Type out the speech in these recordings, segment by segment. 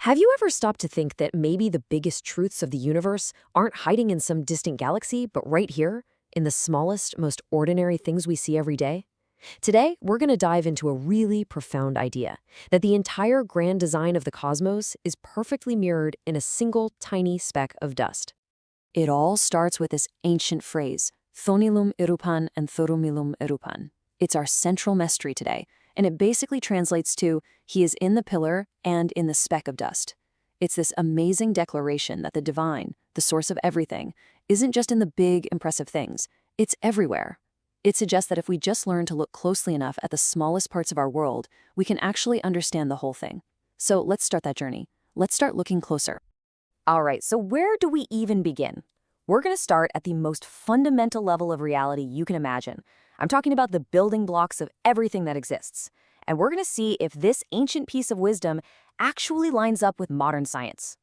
Have you ever stopped to think that maybe the biggest truths of the universe aren't hiding in some distant galaxy, but right here, in the smallest, most ordinary things we see every day? Today, we're going to dive into a really profound idea, that the entire grand design of the cosmos is perfectly mirrored in a single tiny speck of dust. It all starts with this ancient phrase, Thonilum Irupan and Thorumilum Irupan. It's our central mystery today, and it basically translates to, he is in the pillar and in the speck of dust. It's this amazing declaration that the divine, the source of everything, isn't just in the big, impressive things. It's everywhere. It suggests that if we just learn to look closely enough at the smallest parts of our world, we can actually understand the whole thing. So let's start that journey. Let's start looking closer. All right, so where do we even begin? We're going to start at the most fundamental level of reality you can imagine. I'm talking about the building blocks of everything that exists. And we're going to see if this ancient piece of wisdom actually lines up with modern science.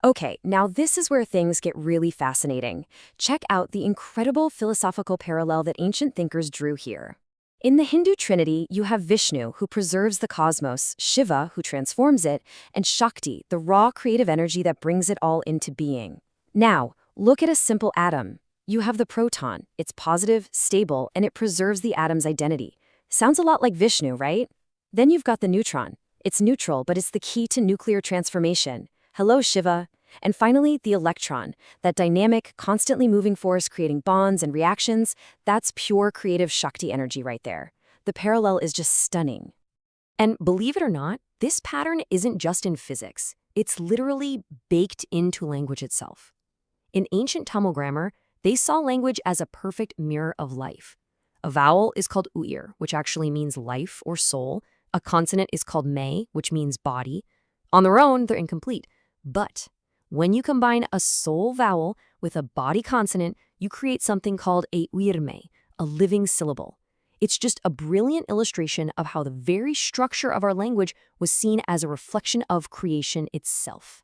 Okay, now this is where things get really fascinating. Check out the incredible philosophical parallel that ancient thinkers drew here. In the Hindu Trinity, you have Vishnu, who preserves the cosmos, Shiva, who transforms it, and Shakti, the raw creative energy that brings it all into being. Now, look at a simple atom. You have the proton. It's positive, stable, and it preserves the atom's identity. Sounds a lot like Vishnu, right? Then you've got the neutron. It's neutral, but it's the key to nuclear transformation. Hello, Shiva. And finally, the electron, that dynamic, constantly moving force creating bonds and reactions, that's pure creative Shakti energy right there. The parallel is just stunning. And believe it or not, this pattern isn't just in physics. It's literally baked into language itself. In ancient Tamil grammar, they saw language as a perfect mirror of life. A vowel is called uir, which actually means life or soul. A consonant is called me, which means body. On their own, they're incomplete. But when you combine a soul vowel with a body consonant, you create something called a uirme, a living syllable. It's just a brilliant illustration of how the very structure of our language was seen as a reflection of creation itself.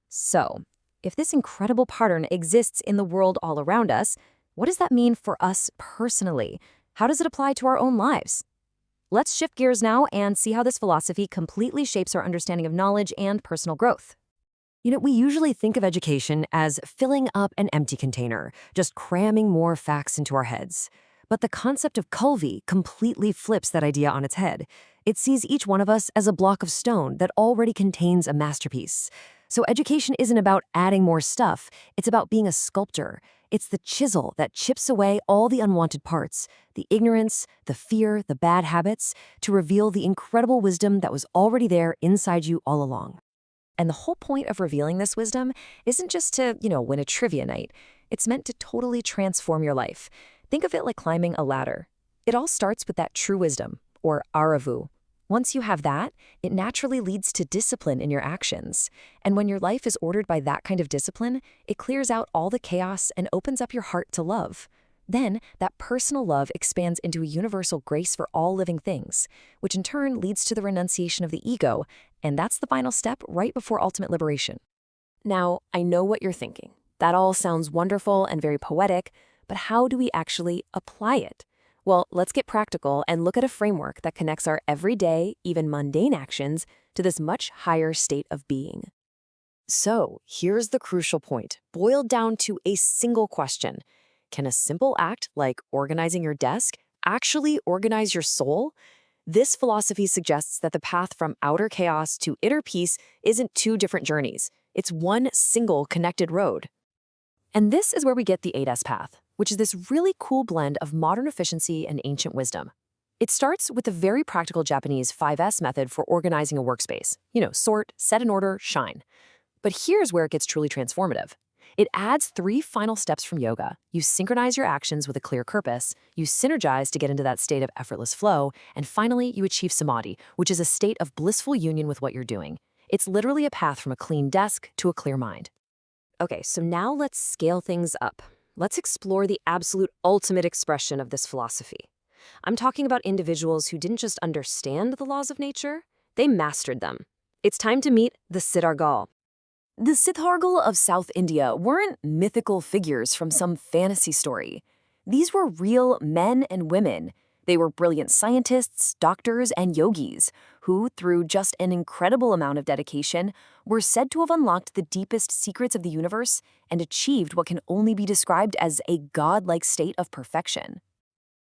So, if this incredible pattern exists in the world all around us, what does that mean for us personally? How does it apply to our own lives? Let's shift gears now and see how this philosophy completely shapes our understanding of knowledge and personal growth. We usually think of education as filling up an empty container, just cramming more facts into our heads. But the concept of kulvi completely flips that idea on its head. It sees each one of us as a block of stone that already contains a masterpiece. So education isn't about adding more stuff, it's about being a sculptor. It's the chisel that chips away all the unwanted parts, the ignorance, the fear, the bad habits, to reveal the incredible wisdom that was already there inside you all along. And the whole point of revealing this wisdom isn't just to, win a trivia night. It's meant to totally transform your life. Think of it like climbing a ladder. It all starts with that true wisdom, or aravu. Once you have that, it naturally leads to discipline in your actions. And when your life is ordered by that kind of discipline, it clears out all the chaos and opens up your heart to love. Then, that personal love expands into a universal grace for all living things, which in turn leads to the renunciation of the ego, and that's the final step right before ultimate liberation. Now, I know what you're thinking. That all sounds wonderful and very poetic, but how do we actually apply it? Well, let's get practical and look at a framework that connects our everyday, even mundane actions to this much higher state of being. So, here's the crucial point, boiled down to a single question. Can a simple act like organizing your desk actually organize your soul? This philosophy suggests that the path from outer chaos to inner peace isn't two different journeys. It's one single connected road. And this is where we get the 8S path, which is this really cool blend of modern efficiency and ancient wisdom. It starts with the very practical Japanese 5S method for organizing a workspace. Sort, set in order, shine. But here's where it gets truly transformative. It adds 3 final steps from yoga. You synchronize your actions with a clear purpose, you synergize to get into that state of effortless flow, and finally, you achieve samadhi, which is a state of blissful union with what you're doing. It's literally a path from a clean desk to a clear mind. Okay, so now let's scale things up. Let's explore the absolute ultimate expression of this philosophy. I'm talking about individuals who didn't just understand the laws of nature, they mastered them. It's time to meet the Siddhargal. The Siddhargal of South India weren't mythical figures from some fantasy story. These were real men and women. They were brilliant scientists, doctors, and yogis who, through just an incredible amount of dedication, were said to have unlocked the deepest secrets of the universe and achieved what can only be described as a godlike state of perfection.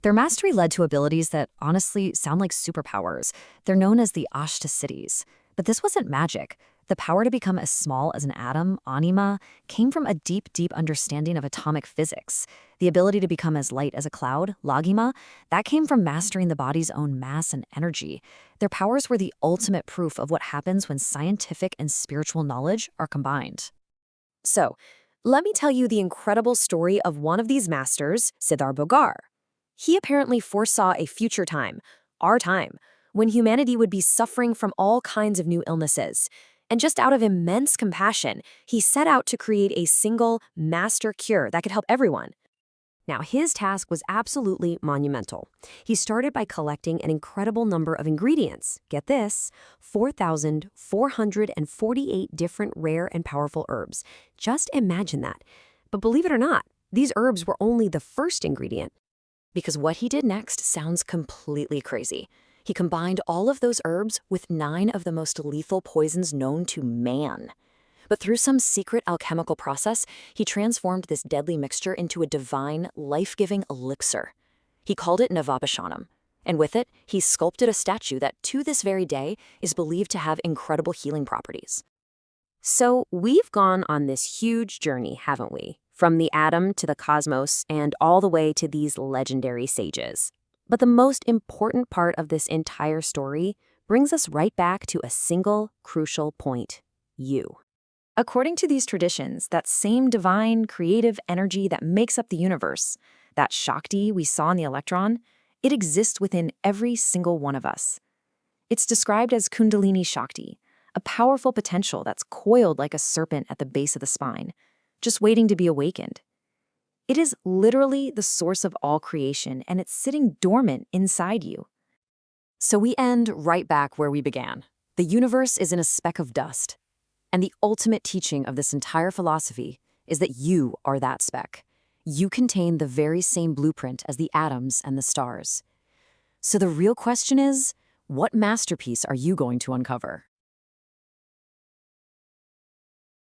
Their mastery led to abilities that honestly sound like superpowers. They're known as the Ashtasiddhis. But this wasn't magic. The power to become as small as an atom, anima, came from a deep, deep understanding of atomic physics. The ability to become as light as a cloud, lagima, that came from mastering the body's own mass and energy. Their powers were the ultimate proof of what happens when scientific and spiritual knowledge are combined. So, let me tell you the incredible story of one of these masters, Siddhargal. He apparently foresaw a future time, our time, when humanity would be suffering from all kinds of new illnesses. And just out of immense compassion, he set out to create a single master cure that could help everyone. Now, his task was absolutely monumental. He started by collecting an incredible number of ingredients. Get this, 4,448 different rare and powerful herbs. Just imagine that. But believe it or not, these herbs were only the first ingredient. Because what he did next sounds completely crazy. He combined all of those herbs with 9 of the most lethal poisons known to man. But through some secret alchemical process, he transformed this deadly mixture into a divine, life-giving elixir. He called it Navabhishanam, and with it, he sculpted a statue that, to this very day, is believed to have incredible healing properties. So we've gone on this huge journey, haven't we? From the atom to the cosmos and all the way to these legendary sages. But the most important part of this entire story brings us right back to a single crucial point: you. According to these traditions, that same divine, creative energy that makes up the universe, that Shakti we saw in the electron, it exists within every single one of us. It's described as Kundalini Shakti, a powerful potential that's coiled like a serpent at the base of the spine, just waiting to be awakened. It is literally the source of all creation, and it's sitting dormant inside you. So we end right back where we began. The universe is in a speck of dust. And the ultimate teaching of this entire philosophy is that you are that speck. You contain the very same blueprint as the atoms and the stars. So the real question is, what masterpiece are you going to uncover?